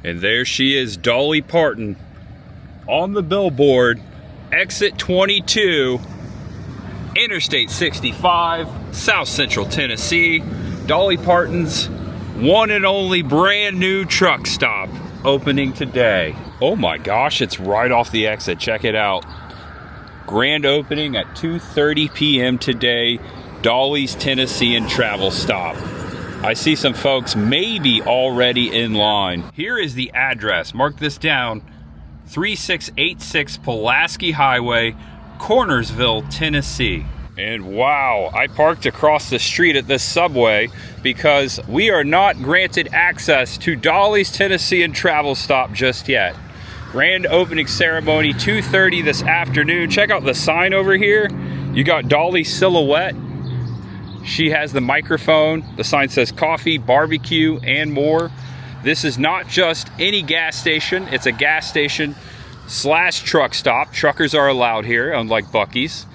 And there she is, Dolly Parton, on the billboard, exit 22, Interstate 65, South Central Tennessee. Dolly Parton's one and only brand new truck stop opening today. Oh my gosh, it's right off the exit. Check it out. Grand opening at 2:30 p.m. today, Dolly's Tennessean Travel Stop. I see some folks maybe already in line. Here is the address. Mark this down. 3686 Pulaski Highway, Cornersville, Tennessee. And wow, I parked across the street at this Subway because we are not granted access to Dolly's Tennessean Travel Stop just yet. Grand opening ceremony, 2:30 this afternoon. Check out the sign over here. You got Dolly's silhouette. She has the microphone. The sign says coffee, barbecue, and more. This is not just any gas station. It's a gas station / truck stop. Truckers are allowed here, unlike Buc-ee's.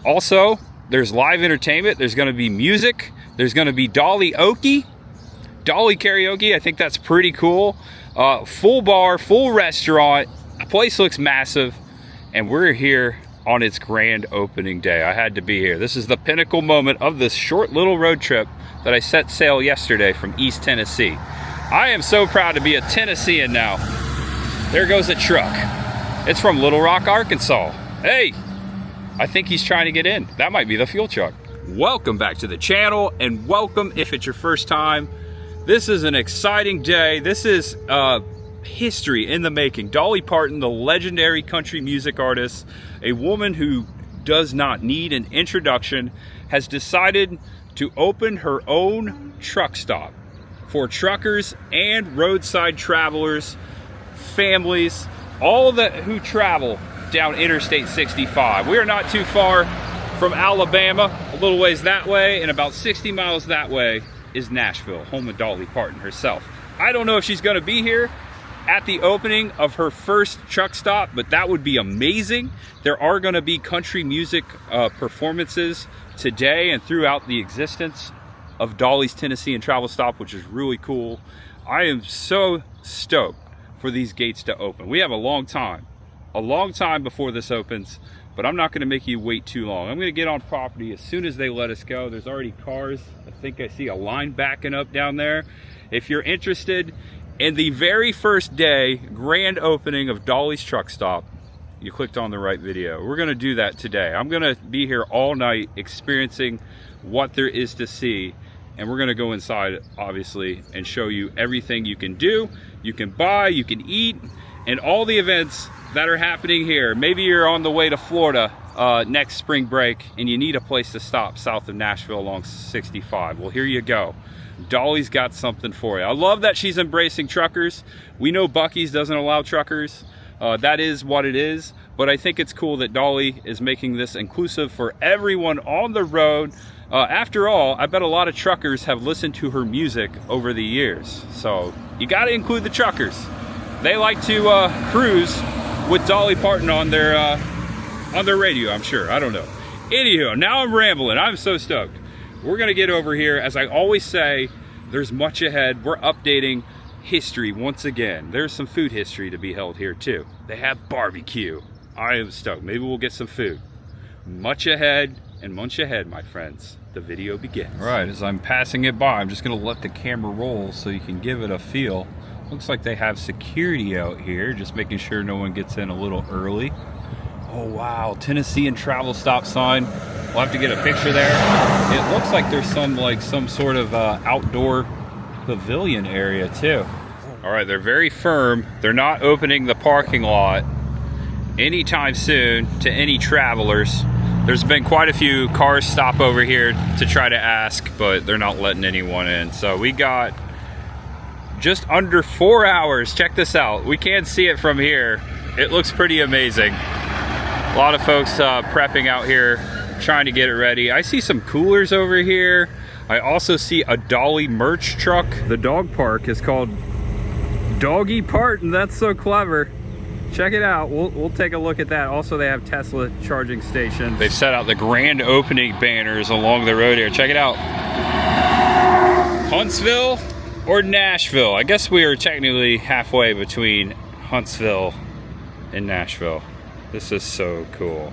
Also, there's live entertainment. There's going to be music. There's going to be Dolly karaoke. I think that's pretty cool. Full bar, full restaurant. The place looks massive, and we're here on its grand opening day. I had to be here. This is the pinnacle moment of this short little road trip that I set sail yesterday from East Tennessee. I am so proud to be a Tennessean now. There goes a truck. It's from Little Rock, Arkansas. Hey, I think he's trying to get in. That might be the fuel truck. Welcome back to the channel, and welcome if it's your first time. This is an exciting day. This is history in the making. Dolly Parton, the legendary country music artist, a woman who does not need an introduction, has decided to open her own truck stop for truckers and roadside travelers, families, all that who travel down Interstate 65. We are not too far from Alabama, a little ways that way, and about 60 miles that way is Nashville, home of Dolly Parton herself. I don't know if she's gonna be here at the opening of her first truck stop, but that would be amazing. There are gonna be country music performances today and throughout the existence of Dolly's Tennessean Travel Stop, which is really cool. I am so stoked for these gates to open. We have a long time before this opens, but I'm not gonna make you wait too long. I'm gonna get on property as soon as they let us go. There's already cars. I think I see a line backing up down there. If you're interested in the very first day, grand opening of Dolly's Truck Stop, you clicked on the right video. We're gonna do that today. I'm gonna be here all night experiencing what there is to see. And we're gonna go inside, obviously, and show you everything you can do, you can buy, you can eat, and all the events that are happening here. Maybe you're on the way to Florida next spring break and you need a place to stop south of Nashville along 65. Well, here you go. Dolly's got something for you. I love that she's embracing truckers. We know Buc-ee's doesn't allow truckers. That is what it is. But I think it's cool that Dolly is making this inclusive for everyone on the road. After all, I bet a lot of truckers have listened to her music over the years. So you got to include the truckers. They like to cruise with Dolly Parton on their radio, I'm sure. I don't know. Anywho, now I'm rambling. I'm so stoked. We're gonna get over here. As I always say, there's much ahead. We're updating history once again. There's some food history to be held here too. They have barbecue. I am stoked. Maybe we'll get some food. Much ahead and munch ahead, my friends. The video begins. All right, as I'm passing it by, I'm just gonna let the camera roll so you can give it a feel. Looks like they have security out here, just making sure no one gets in a little early. Oh wow, Tennessean Travel Stop sign. We'll have to get a picture there. It looks like there's some sort of outdoor pavilion area too. All right, they're very firm. They're not opening the parking lot anytime soon to any travelers. There's been quite a few cars stop over here to try to ask, but they're not letting anyone in. So we got just under 4 hours. Check this out. We can't see it from here. It looks pretty amazing. A lot of folks prepping out here, trying to get it ready. I see some coolers over here. I also see a Dolly merch truck. The dog park is called Dolly Parton. That's so clever. Check it out. We'll take a look at that. Also, they have Tesla charging stations. They've set out the grand opening banners along the road here. Check it out. Huntsville, or Nashville. I guess we are technically halfway between Huntsville and Nashville. This is so cool.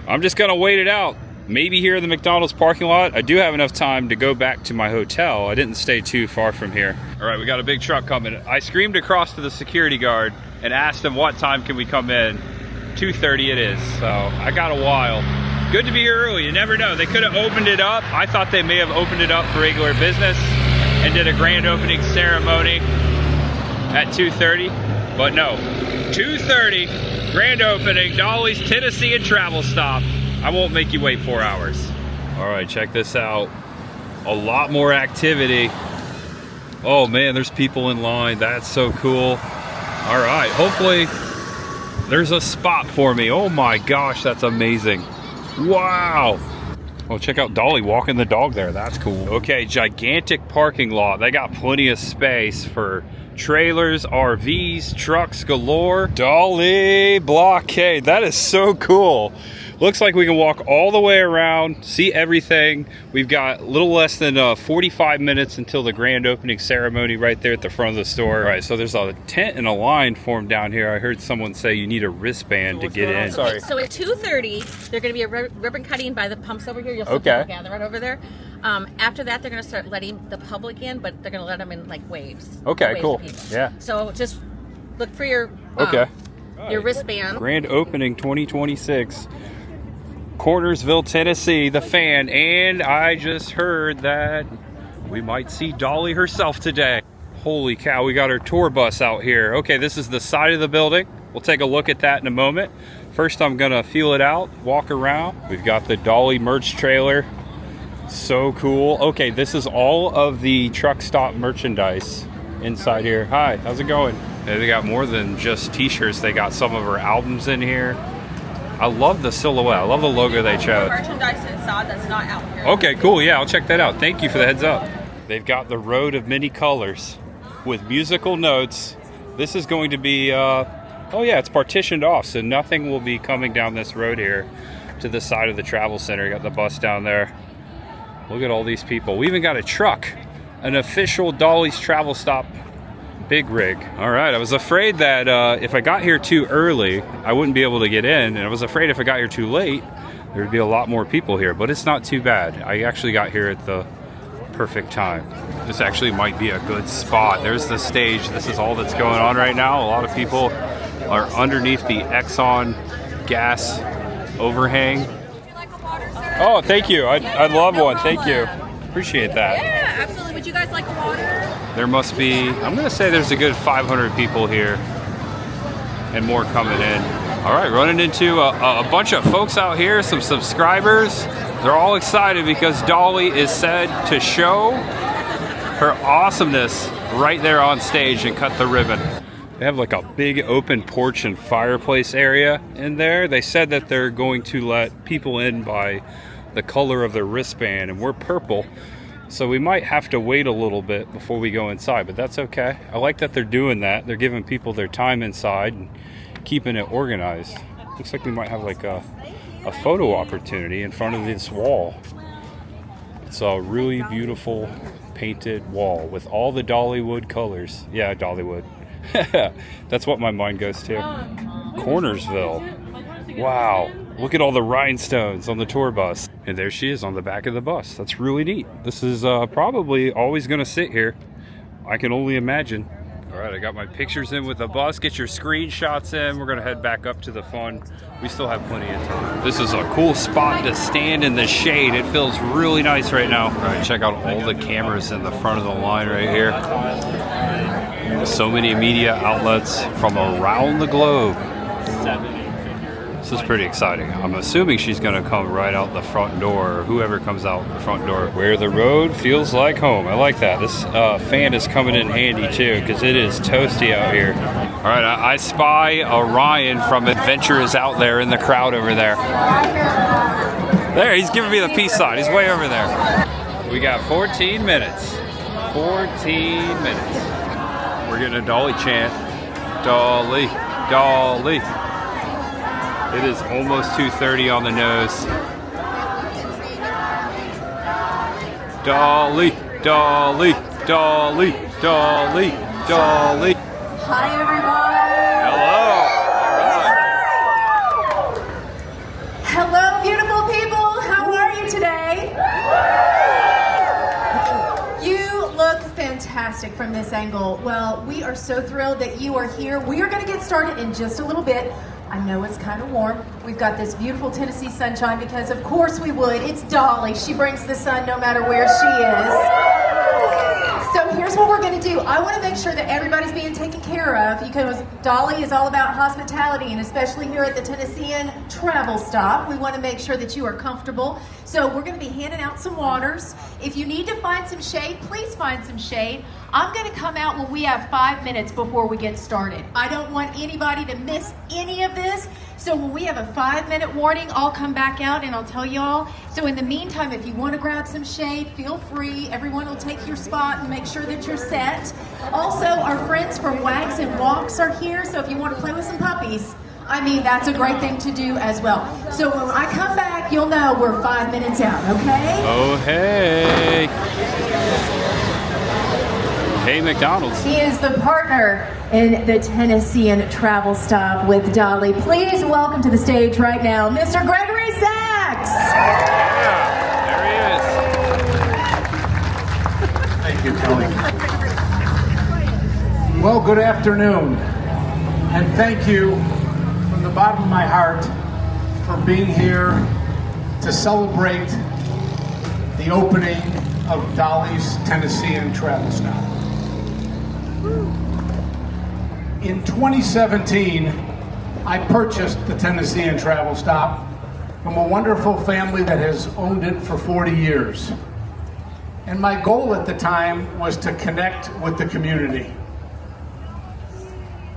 I'm just gonna wait it out. Maybe here in the McDonald's parking lot. I do have enough time to go back to my hotel. I didn't stay too far from here. All right, we got a big truck coming. I screamed across to the security guard and asked him what time can we come in. 2:30 it is, so I got a while. Good to be here early, you never know. They could have opened it up. I thought they may have opened it up for regular business and did a grand opening ceremony at 2:30, but no. 2:30, grand opening, Dolly's Tennessean Travel Stop. I won't make you wait 4 hours. All right, check this out. A lot more activity. Oh man, there's people in line. That's so cool. All right, hopefully there's a spot for me. Oh my gosh, that's amazing. Wow. Oh, check out Dolly walking the dog there. That's cool. Okay, gigantic parking lot. They got plenty of space for trailers, RVs, trucks galore. Dolly blockade. That is so cool. Looks like we can walk all the way around, see everything. We've got a little less than 45 minutes until the grand opening ceremony right there at the front of the store. All right, so there's a tent and a line formed down here. I heard someone say you need a wristband to get in. Sorry. So at 2:30, there's going to be a ribbon cutting by the pumps over here. You'll see people gather right over there. After that, they're going to start letting the public in, but they're going to let them in like waves. Okay, waves cool. Yeah. So just look for your your wristband. Grand opening 2026. Cornersville, Tennessee, the fan, and I just heard that we might see Dolly herself today. Holy cow, we got our tour bus out here. Okay, this is the side of the building. We'll take a look at that in a moment. First, I'm gonna feel it out, walk around. We've got the Dolly merch trailer. So cool. Okay, this is all of the truck stop merchandise inside here. Hi, how's it going? Hey, they got more than just t-shirts. They got some of her albums in here. I love the silhouette. I love the logo they chose. Merchandise inside that's not out here. Okay, cool. Yeah, I'll check that out. Thank you for the heads up. They've got the road of many colors with musical notes. This is going to be, oh yeah, it's partitioned off, so nothing will be coming down this road here to the side of the travel center. You got the bus down there. Look at all these people. We even got a truck, an official Dolly's Travel Stop big rig. All right, I was afraid that if I got here too early, I wouldn't be able to get in, and I was afraid if I got here too late, there would be a lot more people here, but it's not too bad. I actually got here at the perfect time. This actually might be a good spot. There's the stage. This is all that's going on right now. A lot of people are underneath the Exxon gas overhang. Oh, thank you. I'd love one. Thank you. Appreciate that. Yeah, absolutely. Would you guys like a water? There must be, I'm going to say there's a good 500 people here and more coming in. All right, running into a bunch of folks out here, some subscribers. They're all excited because Dolly is said to show her awesomeness right there on stage and cut the ribbon. They have like a big open porch and fireplace area in there. They said that they're going to let people in by the color of their wristband, and we're purple. So we might have to wait a little bit before we go inside, but that's okay. I like that they're doing that. They're giving people their time inside and keeping it organized. Looks like we might have like a photo opportunity in front of this wall. It's a really beautiful painted wall with all the Dollywood colors. Yeah, Dollywood. That's what my mind goes to. Cornersville. Wow. Look at all the rhinestones on the tour bus. And there she is on the back of the bus. That's really neat. This is probably always going to sit here. I can only imagine. All right, I got my pictures in with the bus. Get your screenshots in. We're going to head back up to the fun. We still have plenty of time. This is a cool spot to stand in the shade. It feels really nice right now. All right, check out all the cameras in the front of the line right here. So many media outlets from around the globe. This is pretty exciting. I'm assuming she's going to come right out the front door, or whoever comes out the front door. Where the road feels like home. I like that. This fan is coming in handy too, because it is toasty out here. All right, I spy Orion from Adventures out there in the crowd over there. There, he's giving me the peace sign. He's way over there. We got 14 minutes. 14 minutes. We're getting a Dolly chant. Dolly, Dolly. It is almost 2:30 on the nose. Dolly, Dolly, Dolly. Dolly, Dolly. Hi, everyone. Hello. All right. Hello, beautiful people. How are you today? You look fantastic from this angle. Well, we are so thrilled that you are here. We are going to get started in just a little bit. I know it's kind of warm. We've got this beautiful Tennessee sunshine because of course we would. It's Dolly. She brings the sun no matter where she is. So here's what we're going to do. I want to make sure that everybody's being taken care of because Dolly is all about hospitality, and especially here at the Tennessean Travel Stop, we want to make sure that you are comfortable. So we're going to be handing out some waters. If you need to find some shade, please find some shade. I'm going to come out when we have 5 minutes before we get started. I don't want anybody to miss any of this. So when we have a 5-minute warning, I'll come back out and I'll tell y'all. So in the meantime, if you want to grab some shade, feel free. Everyone will take your spot and make sure that you're set. Also, our friends from Wags and Walks are here. So if you want to play with some puppies, I mean, that's a great thing to do as well. So when I come back, you'll know we're 5 minutes out, okay? Oh, hey. Hey, McDonald's. He is the partner in the Tennessean Travel Stop with Dolly. Please welcome to the stage right now, Mr. Gregory Sachs. Yeah, there he is. Thank you, Kelly. Well, good afternoon, and thank you from the bottom of my heart for being here to celebrate the opening of Dolly's Tennessean Travel Stop. In 2017, I purchased the Tennessean Travel Stop from a wonderful family that has owned it for 40 years. And my goal at the time was to connect with the community.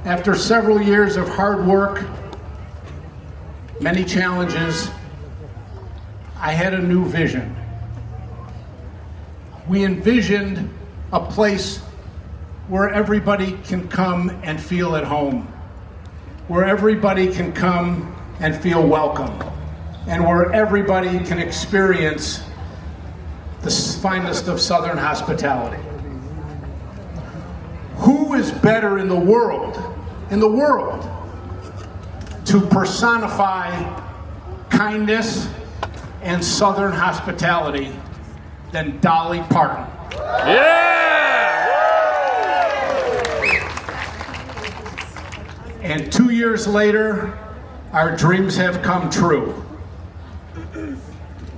After several years of hard work, many challenges, I had a new vision. We envisioned a place where everybody can come and feel at home, where everybody can come and feel welcome, and where everybody can experience the finest of Southern hospitality. Who is better in the world, to personify kindness and Southern hospitality than Dolly Parton? Yeah! And 2 years later, our dreams have come true.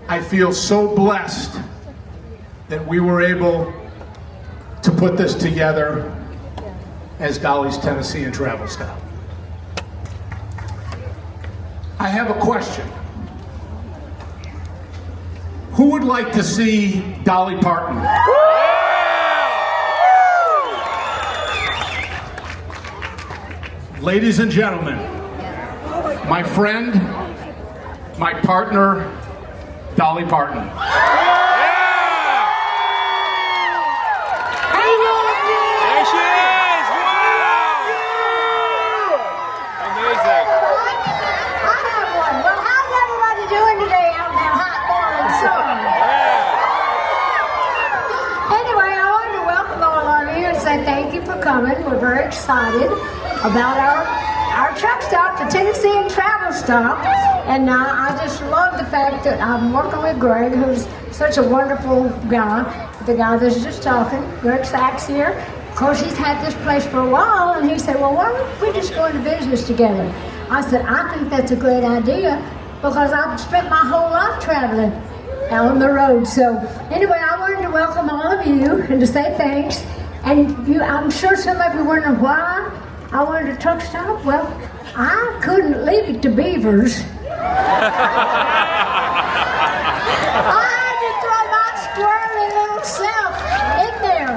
I feel so blessed that we were able to put this together as Dolly's Tennessean Travel Stop. I have a question. Who would like to see Dolly Parton? Ladies and gentlemen, my friend, my partner, Dolly Parton. Yeah! There she is! Wow! Amazing. I have one. Well, how's everybody doing today out in that hot morning sun? Anyway, I wanted to welcome all of you and say thank you for coming. We're very excited about our truck stop, the Tennessean Travel Stop. And I just love the fact that I'm working with Greg, who's such a wonderful guy. The guy that's just talking, Greg Sachs here. Of course, he's had this place for a while, and he said, well, why don't we just go into business together? I said, I think that's a great idea because I've spent my whole life traveling out on the road. So anyway, I wanted to welcome all of you and to say thanks. And I'm sure some of you are wondering why I wanted a truck stop. Well, I couldn't leave it to beavers. I had to throw my squirrely little self in there.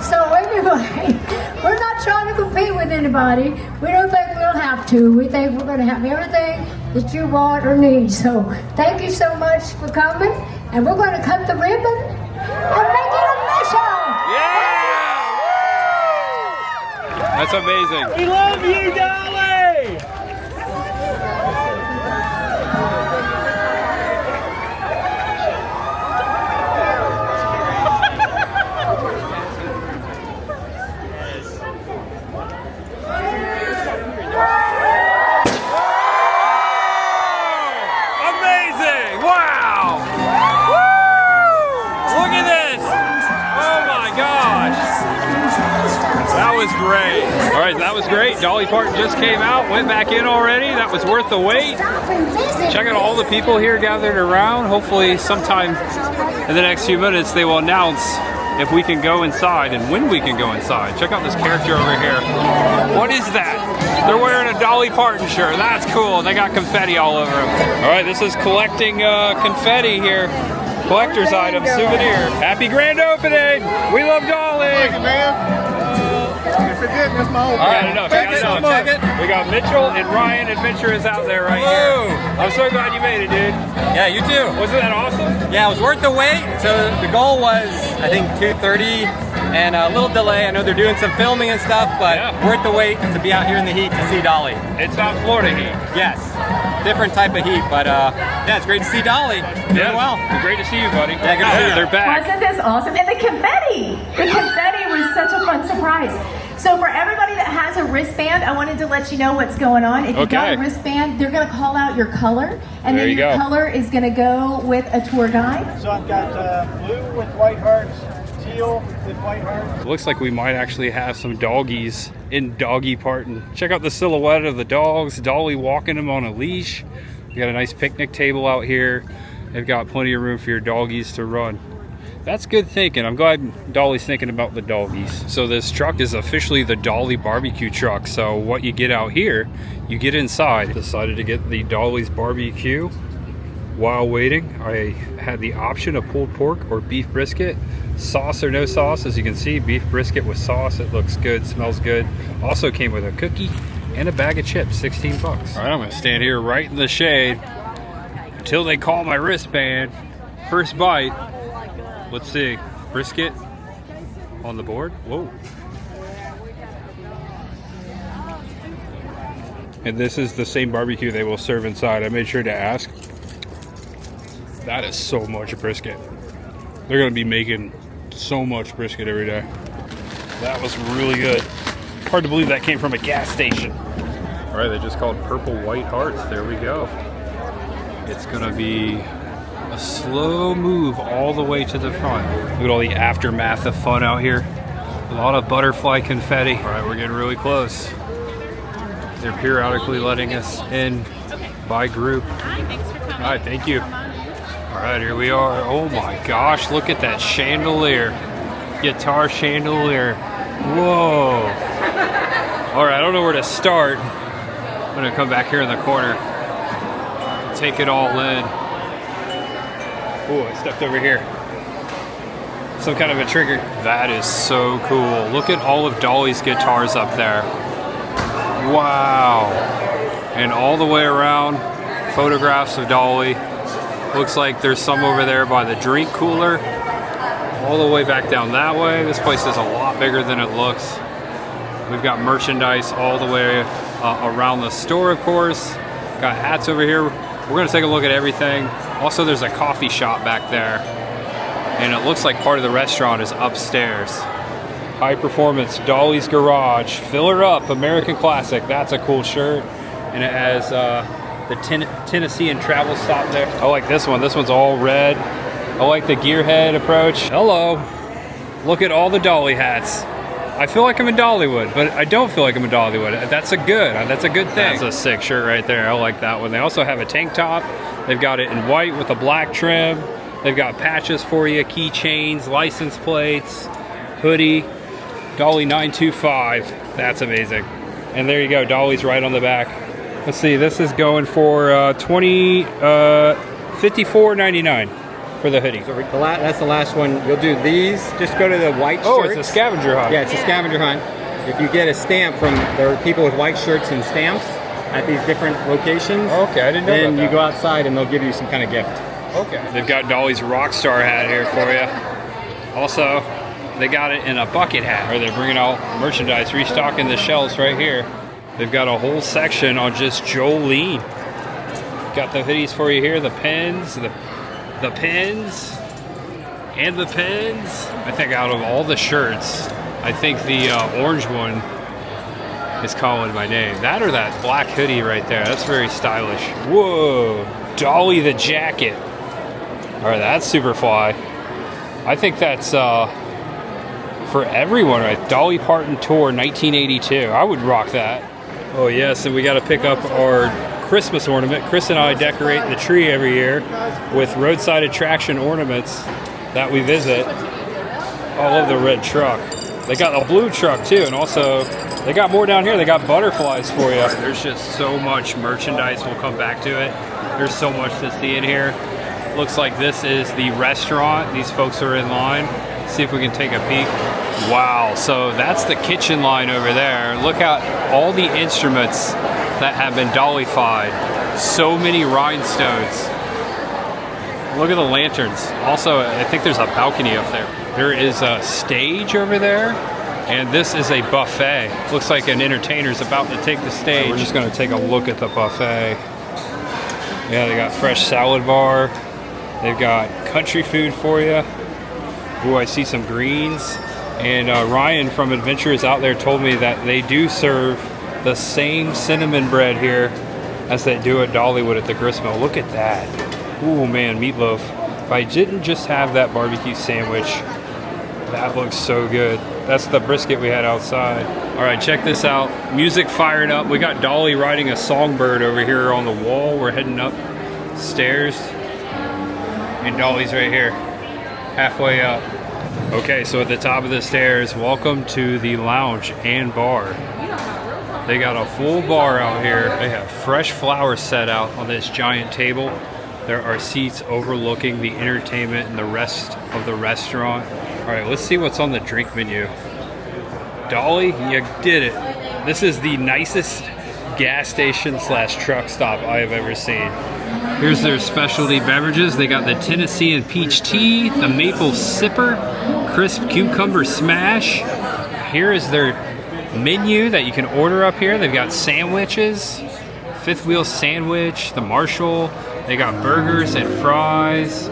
So anyway, we're not trying to compete with anybody. We don't think we'll have to. We think we're going to have everything that you want or need. So thank you so much for coming. And we're going to cut the ribbon and make it official. Yeah! That's amazing. We love you, Dolly! right, that was great. Dolly Parton just came out, went back in already. That was worth the wait. Check out all the people here gathered around. Hopefully sometime in the next few minutes they will announce if we can go inside and when we can go inside. Check out this character over here. What is that? They're wearing a Dolly Parton shirt. That's cool. They got confetti all over them. All right, this is collecting confetti here. Collector's item, souvenir. Happy grand opening. We love Dolly. Thank you, man. Forget this moment. All right, enough. Check it. We got Mitchell and Ryan Adventurers out there right here. I'm so glad you made it, dude. Yeah, you too. Wasn't that awesome? Yeah, it was worth the wait. So the goal was, I think, 2:30 and a little delay. I know they're doing some filming and stuff, but worth the wait to be out here in the heat to see Dolly. It's not Florida heat. Yes, different type of heat, but yeah, it's great to see Dolly. Doing well. Great to see you, buddy. Yeah, good to see you. They're back. Wasn't this awesome? And the confetti was such a fun surprise. So for everybody that has a wristband, I wanted to let you know what's going on. If you got a wristband, they're going to call out your color, and then your color is going to go with a tour guide. So I've got blue with white hearts, teal with white hearts. Looks like we might actually have some doggies in Dolly Parton. Check out the silhouette of the dogs. Dolly walking them on a leash. We got a nice picnic table out here. They've got plenty of room for your doggies to run. That's good thinking. I'm glad Dolly's thinking about the doggies. So this truck is officially the Dolly barbecue truck. So what you get out here, you get inside. Decided to get the Dolly's barbecue. While waiting, I had the option of pulled pork or beef brisket. Sauce or no sauce. As you can see, beef brisket with sauce. It looks good, smells good. Also came with a cookie and a bag of chips, 16 bucks. All right, I'm gonna stand here right in the shade until they call my wristband. First bite. Let's see, brisket on the board. Whoa. And this is the same barbecue they will serve inside. I made sure to ask. That is so much brisket. They're gonna be making so much brisket every day. That was really good. Hard to believe that came from a gas station. All right, they just called purple white hearts. There we go. It's gonna be a slow move all the way to the front. Look at all the aftermath of fun out here. A lot of butterfly confetti. All right, we're getting really close. They're periodically letting us in by group. Hi, thanks for coming. All right, thank you. All right, here we are. Oh my gosh, look at that chandelier. Guitar chandelier. Whoa. All right, I don't know where to start. I'm gonna come back here in the corner. Take it all in. Oh, I stepped over here. Some kind of a trigger. That is so cool. Look at all of Dolly's guitars up there. Wow. And all the way around, photographs of Dolly. Looks like there's some over there by the drink cooler. All the way back down that way. This place is a lot bigger than it looks. We've got merchandise all the way around the store, of course. Got hats over here. We're gonna take a look at everything. Also, there's a coffee shop back there. And it looks like part of the restaurant is upstairs. High Performance, Dolly's Garage. Fill her up, American Classic. That's a cool shirt. And it has the Tennessean Travel Stop there. I like this one. This one's all red. I like the gearhead approach. Hello. Look at all the Dolly hats. I feel like I'm in Dollywood, but I don't feel like I'm in Dollywood. That's a good thing. That's a sick shirt right there. I like that one. They also have a tank top. They've got it in white with a black trim. They've got patches for you, keychains, license plates, hoodie, Dolly 925. That's amazing. And there you go, Dolly's right on the back. Let's see, this is going for $54.99 for the hoodie. So that's the last one. You'll do these. Just go to the white shirts. Oh, it's a scavenger hunt. Yeah, it's a scavenger hunt. If you get a stamp from, there are people with white shirts and stamps at these different locations. Okay, I didn't know Then about you that. go outside and they'll give you some kind of gift. Okay. They've got Dolly's Rockstar hat here for you. Also, they got it in a bucket hat. Or they're bringing out merchandise, restocking the shelves right here. They've got a whole section on just Jolene. Got the hoodies for you here, the pins, the pins, and the pins. I think out of all the shirts, I think the orange one is calling my name. That or that black hoodie right there. That's very stylish. Whoa, Dolly the jacket. All right, that's super fly. I think that's for everyone, right? Dolly Parton Tour 1982. I would rock that. Oh yes, and we got to pick up our Christmas ornament. Chris and I decorate the tree every year with roadside attraction ornaments that we visit. I love the red truck. They got a blue truck too, and also they got more down here. They got butterflies for you. There's just so much merchandise. We'll come back to it. There's so much to see in here. Looks like this is the restaurant. These folks are in line. See if we can take a peek. Wow, so that's the kitchen line over there. Look at all the instruments that have been dollified. So many rhinestones. Look at the lanterns. Also, I think there's a balcony up there. There is a stage over there, and this is a buffet. Looks like an entertainer's about to take the stage. We're just gonna take a look at the buffet. Yeah, they got fresh salad bar. They've got country food for you. Ooh, I see some greens. And Ryan from Adventures Out There told me that they do serve the same cinnamon bread here as they do at Dollywood at the gristmill. Look at that. Ooh man, meatloaf. If I didn't just have that barbecue sandwich, that looks so good. That's the brisket we had outside. All right, check this out. Music fired up. We got Dolly riding a songbird over here on the wall. We're heading up stairs. And Dolly's right here, halfway up. Okay, so at the top of the stairs, welcome to the lounge and bar. They got a full bar out here. They have fresh flowers set out on this giant table. There are seats overlooking the entertainment and the rest of the restaurant. All right, let's see what's on the drink menu. Dolly, you did it. This is the nicest gas station / truck stop I have ever seen. Here's their specialty beverages. They got the Tennessean Peach Tea, the Maple Sipper, Crisp Cucumber Smash. Here is their menu that you can order up here. They've got sandwiches, fifth wheel sandwich, the Marshall. They got burgers and fries.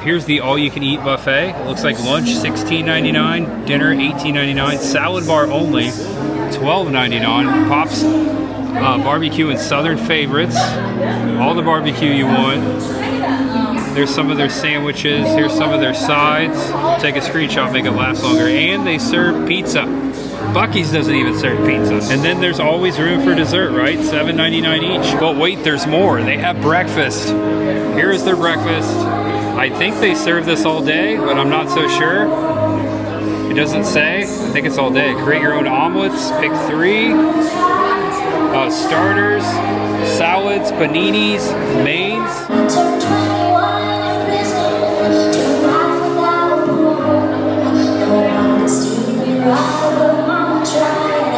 Here's the all-you-can-eat buffet. It looks like lunch $16.99, dinner $18.99, salad bar only $12.99. Pops barbecue and Southern favorites. All the barbecue you want. There's some of their sandwiches. Here's some of their sides. Take a screenshot, make it last longer. And they serve pizza. Buc-ee's doesn't even serve pizza. And then there's always room for dessert, right? $7.99 each. But wait, there's more. They have breakfast. Here is their breakfast. I think they serve this all day, but I'm not so sure. It doesn't say. I think it's all day. Create your own omelets. Pick 3. Starters, salads, paninis, mains.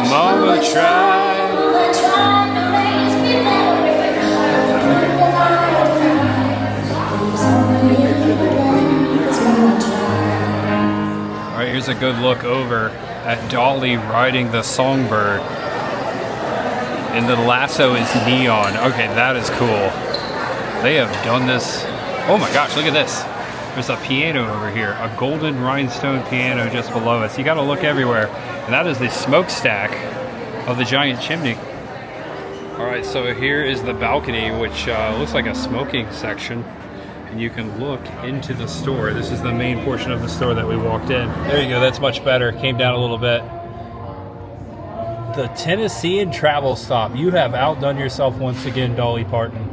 Mama tried. All right, here's a good look over at Dolly riding the songbird. And the lasso is neon. Okay, that is cool. They have done this. Oh my gosh, look at this. There's a piano over here, a golden rhinestone piano just below us. You gotta look everywhere. And that is the smokestack of the giant chimney. All right, so here is the balcony, which looks like a smoking section. And you can look into the store. This is the main portion of the store that we walked in. There you go, that's much better. Came down a little bit. The Tennessean Travel Stop. You have outdone yourself once again, Dolly Parton.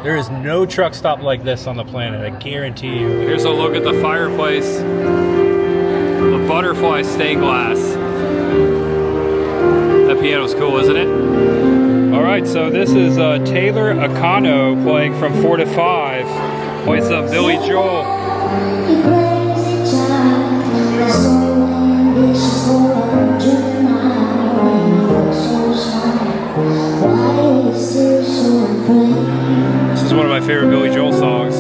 There is no truck stop like this on the planet, I guarantee you. Here's a look at the fireplace. The butterfly stained glass. That piano's cool, isn't it? All right, so this is Taylor Acano playing from 4 to 5. Plays up Billy Joel. This is one of my favorite Billy Joel songs.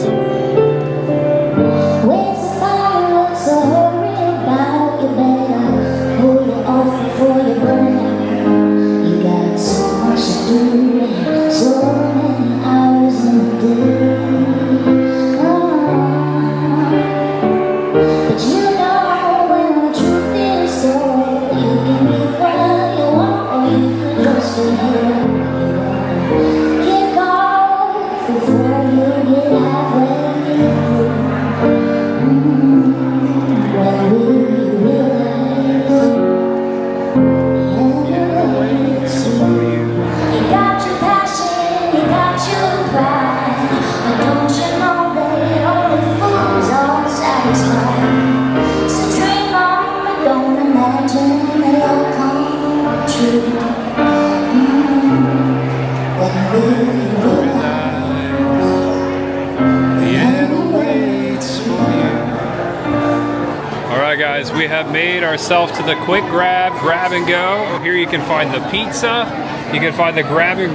guys, we have made ourselves to the quick grab and go. Here you can find the pizza. You can find the grab and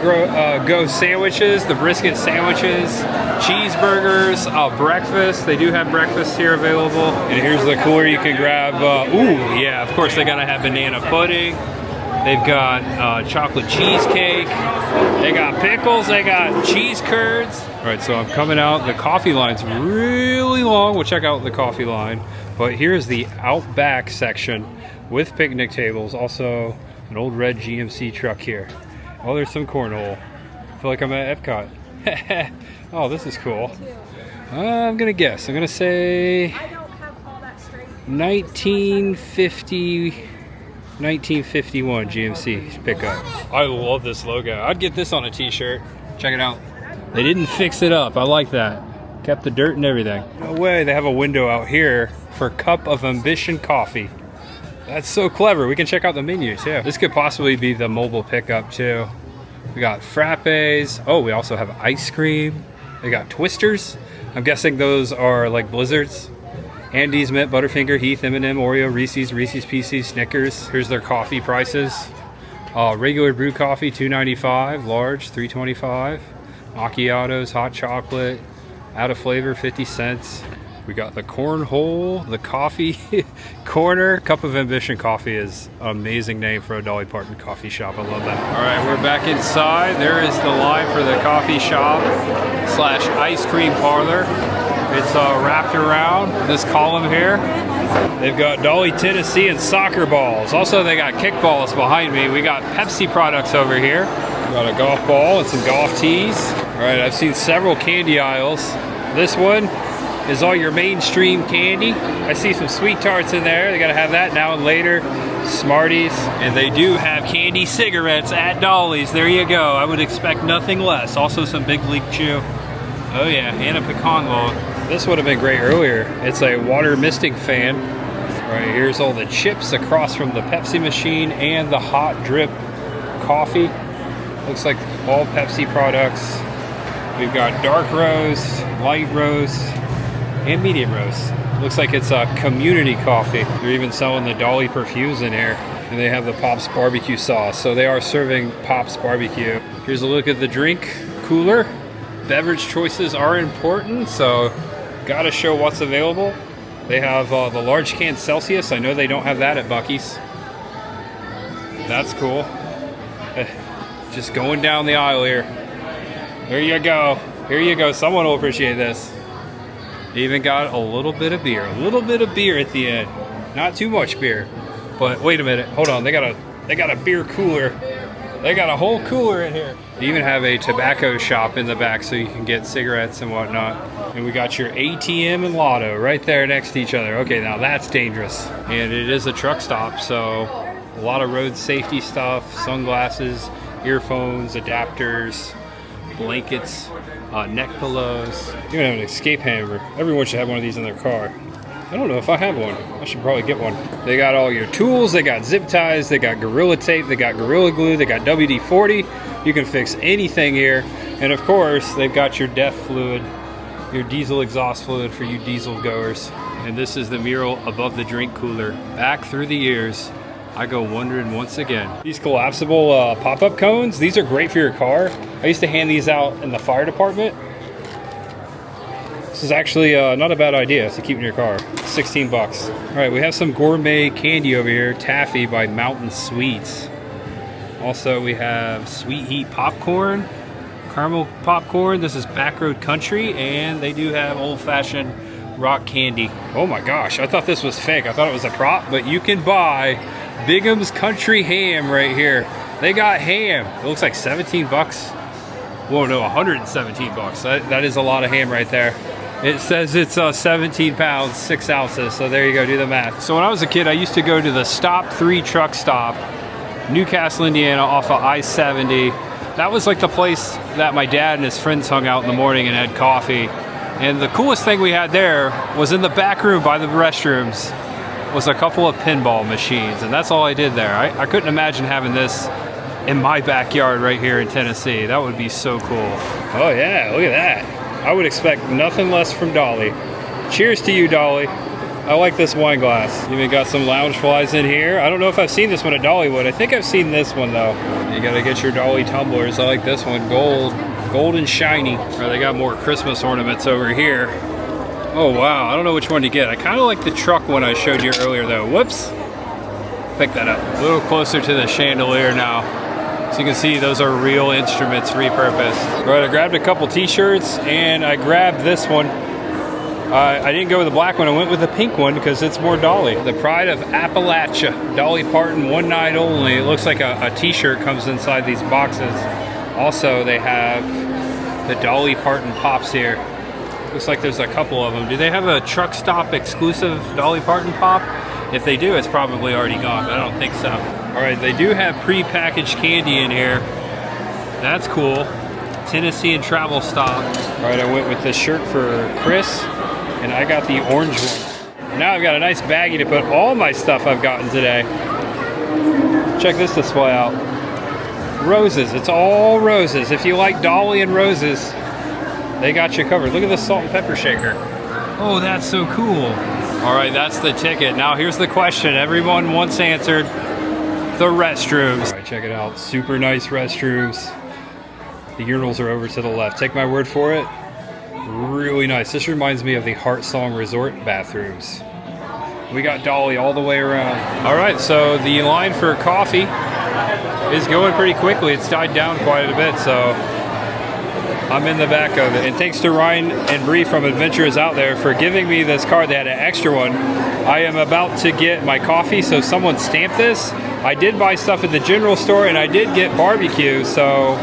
go sandwiches, the brisket sandwiches, cheeseburgers, breakfast. They do have breakfast here available. And here's the cooler you can grab. Ooh, yeah, of course they gotta have banana pudding. They've got chocolate cheesecake. They got pickles. They got cheese curds. All right, so I'm coming out. The coffee line's really long. We'll check out the coffee line. But here's the Outback section with picnic tables. Also, an old red GMC truck here. Oh, there's some cornhole. I feel like I'm at Epcot. Oh, this is cool. I'm gonna guess. I'm gonna say 1951 GMC pickup. I love this logo. I'd get this on a t-shirt. Check it out. They didn't fix it up. I like that. Kept the dirt and everything. No way. They have a window out here for Cup of Ambition coffee. That's so clever. We can check out the menu too. This could possibly be the mobile pickup too. We got frappes. Oh, we also have ice cream. They got twisters. I'm guessing those are like Blizzards. Andes, Mint, Butterfinger, Heath, M&M, Oreo, Reese's, Reese's Pieces, Snickers. Here's their coffee prices. Regular brew coffee, $2.95. Large, $3.25. Macchiatos, hot chocolate, out of flavor, 50 cents. We got the cornhole, the coffee corner. Cup of Ambition coffee is an amazing name for a Dolly Parton coffee shop. I love that. All right, we're back inside. There is the line for the coffee shop / ice cream parlor. It's wrapped around this column here. They've got Dolly Tennessean soccer balls. Also, they got kickballs behind me. We got Pepsi products over here. We got a golf ball and some golf tees. All right, I've seen several candy aisles. This one is all your mainstream candy. I see some sweet tarts in there. They gotta have that now and later. Smarties. And they do have candy cigarettes at Dolly's. There you go. I would expect nothing less. Also some Big League Chew. Oh yeah, and a pecan log. This would have been great earlier. It's a water misting fan. All right, here's all the chips across from the Pepsi machine and the hot drip coffee. Looks like all Pepsi products. We've got dark roast, light roast, and medium roast. Looks like it's a community coffee. They're even selling the Dolly perfumes in here. And they have the Pop's barbecue sauce. So they are serving Pop's barbecue. Here's a look at the drink cooler. Beverage choices are important, so gotta show what's available. They have the large can Celsius. I know they don't have that at Buc-ee's. That's cool. Just going down the aisle here. There you go. Here you go. Someone will appreciate this. They even got a little bit of beer. A little bit of beer at the end. Not too much beer. But wait a minute. Hold on. They got a beer cooler. They got a whole cooler in here. They even have a tobacco shop in the back so you can get cigarettes and whatnot. And we got your ATM and Lotto right there next to each other. Okay, now that's dangerous. And it is a truck stop, so a lot of road safety stuff, sunglasses, earphones, adapters, blankets, neck pillows. Even have an escape hammer. Everyone should have one of these in their car. I don't know if I have one. I should probably get one. They got all your tools. They got zip ties. They got Gorilla Tape. They got Gorilla Glue. They got WD-40. You can fix anything here. And of course, they've got your DEF fluid, your diesel exhaust fluid for you diesel goers. And this is the mural above the drink cooler. Back through the years, I go wondering once again. These collapsible pop-up cones, these are great for your car. I used to hand these out in the fire department. This is actually not a bad idea to keep in your car. 16 bucks. All right, we have some gourmet candy over here. Taffy by Mountain Sweets. Also, we have Sweet Heat popcorn, caramel popcorn. This is Backroad Country, and they do have old-fashioned rock candy. Oh my gosh, I thought this was fake. I thought it was a prop, but you can buy Bigham's Country Ham right here. They got ham. It looks like 17 bucks. Whoa, no, 117 bucks. That is a lot of ham right there. It says it's 17 pounds, 6 ounces. So there you go, do the math. So when I was a kid, I used to go to the Stop 3 truck stop, Newcastle, Indiana, off of I-70. That was like the place that my dad and his friends hung out in the morning and had coffee. And the coolest thing we had there was in the back room by the restrooms was a couple of pinball machines. And that's all I did there. I couldn't imagine having this in my backyard right here in Tennessee. That would be so cool. Oh yeah, look at that. I would expect nothing less from Dolly. Cheers to you, Dolly. I like this wine glass. Even got some lounge flies in here. I don't know if I've seen this one at Dollywood. I think I've seen this one though. You gotta get your Dolly tumblers. I like this one, gold and shiny. All right, they got more Christmas ornaments over here. Oh wow, I don't know which one to get. I kind of like the truck one I showed you earlier though. Whoops. Pick that up. A little closer to the chandelier now. So you can see those are real instruments repurposed. All right, I grabbed a couple t-shirts and I grabbed this one. I didn't go with the black one, I went with the pink one because it's more Dolly. The Pride of Appalachia, Dolly Parton, one night only. It looks like a t-shirt comes inside these boxes. Also, they have the Dolly Parton pops here. Looks like there's a couple of them. Do they have a truck stop exclusive Dolly Parton pop? If they do, it's probably already gone, but I don't think so. All right, they do have pre-packaged candy in here. That's cool. Tennessean Travel Stop. All right, I went with this shirt for Chris, and I got the orange one. Now I've got a nice baggie to put all my stuff I've gotten today. Check this display out. Roses, it's all roses. If you like Dolly and roses, they got you covered. Look at this salt and pepper shaker. Oh, that's so cool. All right, that's the ticket. Now here's the question everyone wants answered. The restrooms. All right, check it out. Super nice restrooms. The urinals are over to the left. Take my word for it. Really nice. This reminds me of the Heart Song Resort bathrooms. We got Dolly all the way around. All right, so the line for coffee is going pretty quickly. It's died down quite a bit, so I'm in the back of it. And thanks to Ryan and Bree from Adventures Out There for giving me this card. They had an extra one. I am about to get my coffee, so someone stamped this. I did buy stuff at the general store and I did get barbecue, so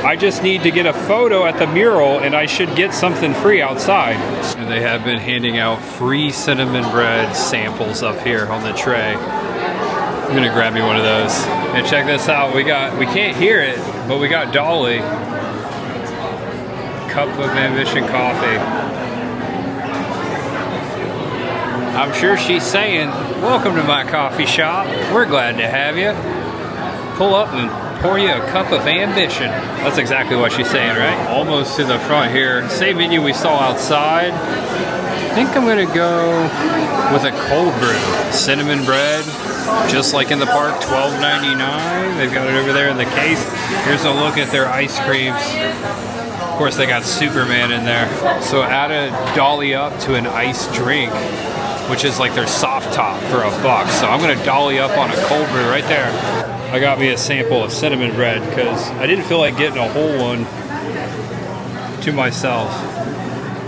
I just need to get a photo at the mural and I should get something free outside. And they have been handing out free cinnamon bread samples up here on the tray. I'm gonna grab me one of those. And check this out, we can't hear it, but we got Dolly. Cup of Ambition coffee. I'm sure she's saying, welcome to my coffee shop. We're glad to have you. Pull up and pour you a cup of ambition. That's exactly what she's saying, right? Almost to the front here. Same menu we saw outside. I think I'm gonna go with a cold brew. Cinnamon bread, just like in the park, $12.99. They've got it over there in the case. Here's a look at their ice creams. Of course, they got Superman in there. So add a Dolly up to an iced drink, which is like their soft top for $1. So I'm gonna Dolly up on a cold brew right there. I got me a sample of cinnamon bread because I didn't feel like getting a whole one to myself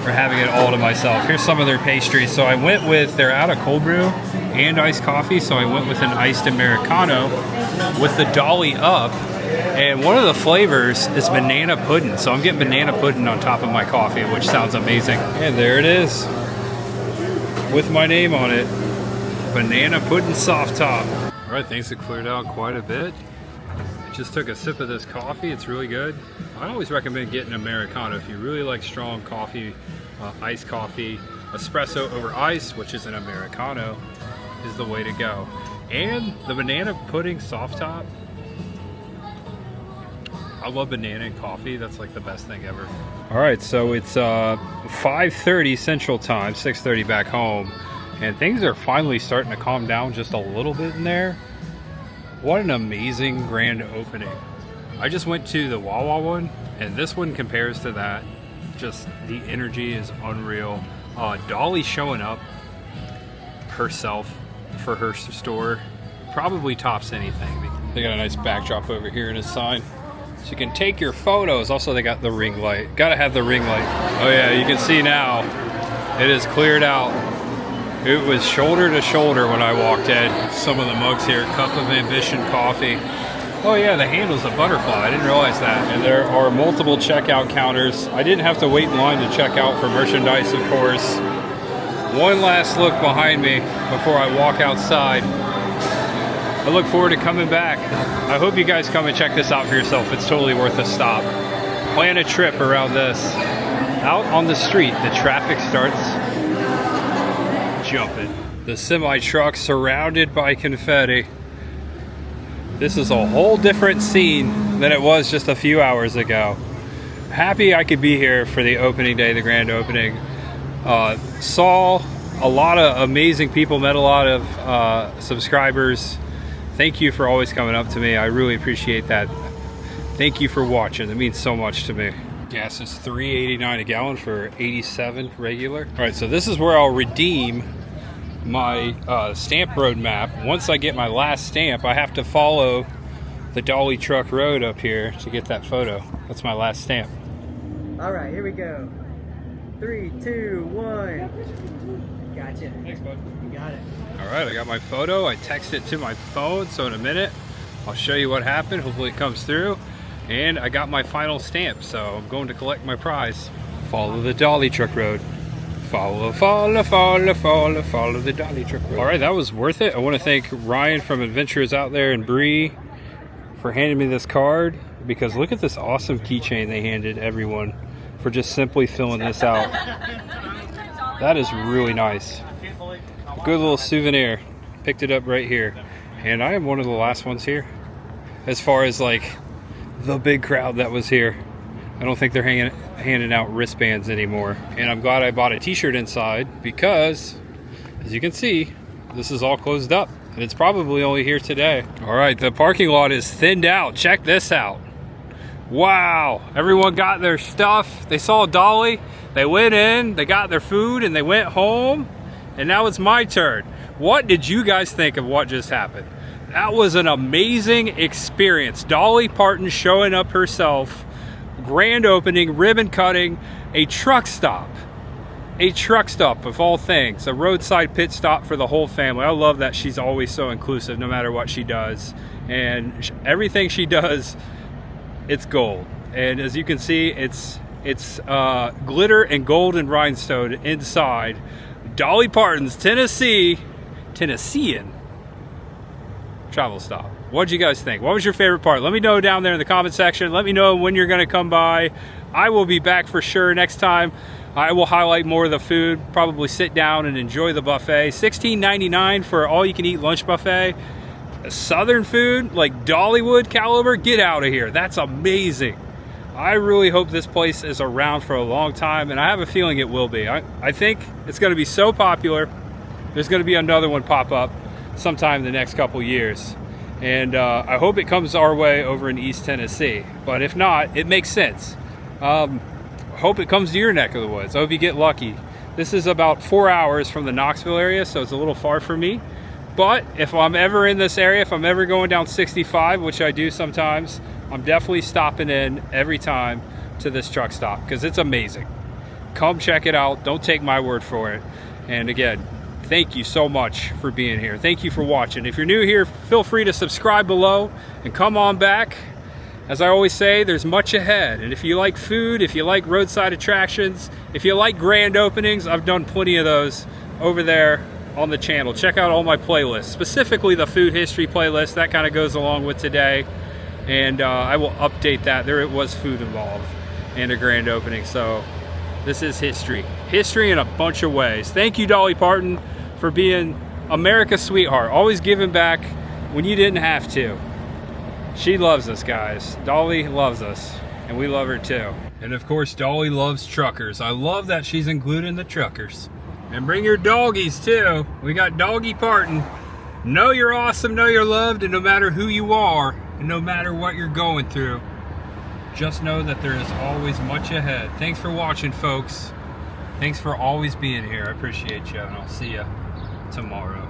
or having it all to myself. Here's some of their pastries. So I went with, they're out of cold brew and iced coffee. So I went with an iced Americano with the Dolly up. And one of the flavors is banana pudding. So I'm getting banana pudding on top of my coffee, which sounds amazing. And there it is with my name on it. Banana pudding soft top. All right, things have cleared out quite a bit. I just took a sip of this coffee. It's really good. I always recommend getting Americana if you really like strong coffee, iced coffee. Espresso over ice, which is an Americano, is the way to go. And the banana pudding soft top. I love banana and coffee. That's like the best thing ever. All right, so it's 5:30 Central Time, 6:30 back home. And things are finally starting to calm down just a little bit in there. What an amazing grand opening. I just went to the Wawa one, and this one compares to that. Just the energy is unreal. Dolly showing up herself for her store probably tops anything. They got a nice backdrop over here and a sign. So you can take your photos. Also, they got the ring light. Gotta have the ring light. Oh yeah, you can see now, it is cleared out. It was shoulder to shoulder when I walked in. Some of the mugs here, Cup of Ambition coffee. Oh yeah, the handle's a butterfly. I didn't realize that. And there are multiple checkout counters. I didn't have to wait in line to check out for merchandise, of course. One last look behind me before I walk outside. I look forward to coming back. I hope you guys come and check this out for yourself. It's totally worth a stop. Plan a trip around this. Out on the street, the traffic starts jumping. The semi truck surrounded by confetti. This is a whole different scene than it was just a few hours ago. Happy I could be here for the opening day, the grand opening. Saw a lot of amazing people, met a lot of subscribers. Thank you for always coming up to me. I really appreciate that. Thank you for watching. It means so much to me. Gas is $3.89 a gallon for 87 regular. All right, so this is where I'll redeem my stamp road map. Once I get my last stamp, I have to follow the Dolly Truck Road up here to get that photo. That's my last stamp. All right, here we go. 3, 2, 1. Gotcha. Thanks, bud. You got it. All right, I got my photo. I text it to my phone, so in a minute, I'll show you what happened. Hopefully it comes through. And I got my final stamp, so I'm going to collect my prize. Follow the Dolly Truck Road. Follow the Dolly Truck Road. All right, that was worth it. I want to thank Ryan from Adventures Out There in Bucee for handing me this card, because look at this awesome keychain they handed everyone for just simply filling this out. That is really nice. A good little souvenir. Picked it up right here. And I am one of the last ones here. As far as like the big crowd that was here. I don't think they're handing out wristbands anymore. And I'm glad I bought a t-shirt inside, because as you can see, this is all closed up and it's probably only here today. All right, the parking lot is thinned out. Check this out. Wow, everyone got their stuff. They saw Dolly, they went in, they got their food, and they went home. And now it's my turn. What did you guys think of what just happened? That was an amazing experience. Dolly Parton showing up herself, grand opening, ribbon cutting, a truck stop. A truck stop of all things, a roadside pit stop for the whole family. I love that she's always so inclusive no matter what she does. And everything she does, it's gold. And as you can see, it's glitter and gold and rhinestone inside Dolly Parton's Tennessean Travel Stop. What'd you guys think? What was your favorite part? Let me know down there in the comment section. Let me know when you're going to come by. I will be back for sure next time. I will highlight more of the food, probably sit down and enjoy the buffet. $16.99 for all you can eat lunch buffet. Southern food like Dollywood caliber, get out of here. That's amazing. I really hope this place is around for a long time, and I have a feeling it will be. I think it's going to be so popular, there's going to be another one pop up sometime in the next couple years. And I hope it comes our way over in East Tennessee. But if not, it makes sense. Hope it comes to your neck of the woods. I hope you get lucky. This is about 4 hours from the Knoxville area, so it's a little far for me. But if I'm ever in this area, if I'm ever going down 65, which I do sometimes, I'm definitely stopping in every time to this truck stop, because it's amazing. Come check it out. Don't take my word for it. And again, thank you so much for being here. Thank you for watching. If you're new here, feel free to subscribe below and come on back. As I always say, there's much ahead. And if you like food, if you like roadside attractions, if you like grand openings, I've done plenty of those over there on the channel. Check out all my playlists, specifically the food history playlist. That kind of goes along with today. And I will update that. There it was food involved and a grand opening. So this is history. History in a bunch of ways. Thank you, Dolly Parton, for being America's sweetheart. Always giving back when you didn't have to. She loves us, guys. Dolly loves us, and we love her too. And of course, Dolly loves truckers. I love that she's including the truckers. And bring your doggies too. We got Dolly Parton. Know you're awesome, know you're loved, and no matter who you are, and no matter what you're going through, just know that there is always much ahead. Thanks for watching, folks. Thanks for always being here. I appreciate you, and I'll see you tomorrow.